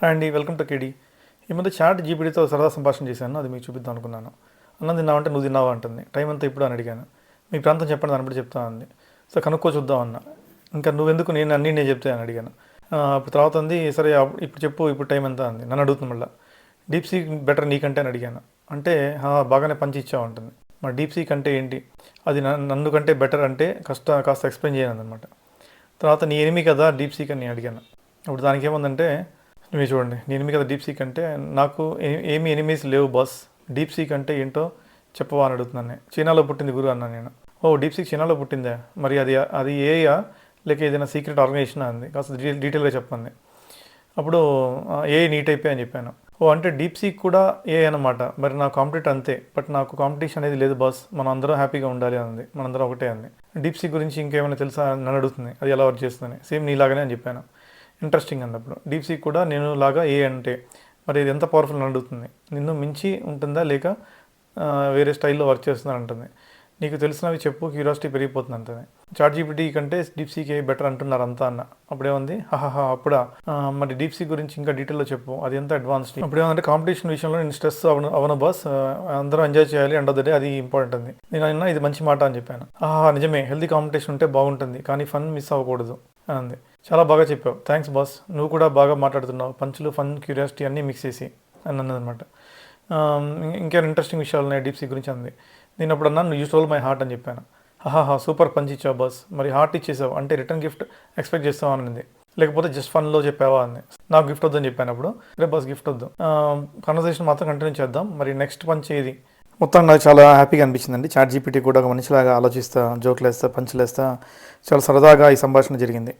Hi అండి, welcome to కేడీ. ఈ మధ్య చాట్ జీపీటీతో సరదా సంభాషణ చేశాను, అది మీకు చూపిద్దాం అనుకున్నాను. అన్నం తిన్నావంటే నువ్వు తిన్నావా అంటుంది. టైం అంతా ఇప్పుడు అని అడిగాను. మీ ప్రాంతం చెప్పండి, దాన్ని బట్టి చెప్తా అంది. సో కనుక్కో చూద్దాం అన్న. ఇంకా నువ్వెందుకు నేను చెప్తే అని అడిగాను. అప్పుడు తర్వాత అంది, సరే ఇప్పుడు చెప్పు, ఇప్పుడు టైం ఎంత అంది. నన్ను అడుగుతుంది మళ్ళీ. డీప్ సీక్ బెటర్ నీకంటే అని అడిగాను. అంటే బాగానే పంచి ఇచ్చావు అంటుంది. మరి డీప్ సీక్ అంటే ఏంటి, అది నన్ను కంటే బెటర్ అంటే కాస్త ఎక్స్ప్లెయిన్ చేయను అనమాట. తర్వాత నీ ఎనిమి కదా డీప్ సీక్ అని నేను అడిగాను. అప్పుడు దానికి ఏముందంటే, మీరు చూడండి, నీ ఎనిమి కదా డీప్ సీక్ అంటే, నాకు ఏమీ ఎనిమీస్ లేవు బాస్, డీప్ సీక్ అంటే ఏంటో చెప్పవా అని అడుగుతున్నాను. చైనాలో పుట్టింది గురు అన్నాను నేను. ఓ డీప్ సీక్ చైనాలో పుట్టిందే, మరి అది ఏయా లేక ఏదైనా సీక్రెట్ ఆర్గనైజేషన్ అంది. కాస్త డీటెయిల్గా చెప్పండి. అప్పుడు ఏ నీట్ అయిపోయి అని చెప్పాను. ఓ అంటే డీప్ సీక్ కూడా ఏ అనమాట. మరి నా కాంపిటేటర్ అంతే, బట్ నాకు కాంపిటీషన్ అనేది లేదు బాస్, మనం అందరం హ్యాపీగా ఉండాలి అంది. మనందరం ఒకటే అంది. డీప్ సీక్ గురించి ఇంకేమైనా తెలుసా నన్ను అడుగుతుంది. అది ఎలా వర్క్ చేస్తుందని. సేమ్ నీలాగానే అని చెప్పాను. ఇంట్రెస్టింగ్ అన్నప్పుడు డీప్ సీక్ కూడా నేను లాగా ఏ అంటే, మరి ఇది ఎంత పవర్ఫుల్ అని అడుగుతుంది. నిన్ను మించి ఉంటుందా లేక వేరే స్టైల్లో వర్క్ చేస్తుందని అంటుంది. నీకు తెలిసినవి చెప్పు, క్యూరియాసిటీ పెరిగిపోతుంది అంటుంది. చాట్ జీపీటీ కంటే డీప్ సీకే బెటర్ అంటున్నారు అంతా అన్న. అప్పుడేముంది, హహా అప్పుడా, మరి డీప్ సీక్ గురించి ఇంకా డీటెయిల్లో చెప్పు, అది ఎంత అడ్వాన్స్డ్. అప్పుడేమంటే, కాంపిటీషన్ విషయంలో నేను స్ట్రెస్ అవను బాస్, అందరూ ఎంజాయ్ చేయాలి, ఎండ్ ఆఫ్ ద డే అది ఇంపార్టెంట్ ఉంది. నేను అన్నా ఇది మంచి మాట అని చెప్పాను. నిజమే, హెల్తీ కాంపిటీషన్ ఉంటే బాగుంటుంది, కానీ ఫన్ మిస్ అవ్వకూడదు అని అంది. చాలా బాగా చెప్పావు, థ్యాంక్స్ బాస్, నువ్వు కూడా బాగా మాట్లాడుతున్నావు, పంచులు ఫన్ క్యూరియాసిటీ అన్నీ మిక్స్ చేసి అని అన్నదనమాట. ఇంకేమైనా ఇంట్రెస్టింగ్ విషయాలు ఉన్నాయి డీప్ సీక్ గురించి అంది. నేను అప్పుడు అన్నాను, యూ స్టోల్ మై హార్ట్ అని చెప్పాను. సూపర్ పంచి ఇచ్చావు బాస్, మరి హార్ట్ ఇచ్చేసావు అంటే రిటర్న్ గిఫ్ట్ ఎక్స్పెక్ట్ చేస్తావు అనింది. లేకపోతే జస్ట్ ఫన్లో చెప్పావా అంది. నాకు గిఫ్ట్ వద్దని చెప్పాను అప్పుడు. రే బాస్ గిఫ్ట్ వద్దు, కన్వర్సేషన్ మాత్రం కంటిన్యూ చేద్దాం, మరి నెక్స్ట్ పంచ్ ఏది. మొత్తం నాకు చాలా హ్యాపీగా అనిపించిందండి. చాట్ జీపీటీ కూడా ఒక మనిషిలాగా ఆలోచిస్తా, జోకులు వేస్తా, పంచులు వేస్తా, చాలా సరదాగా ఈ సంభాషణ జరిగింది.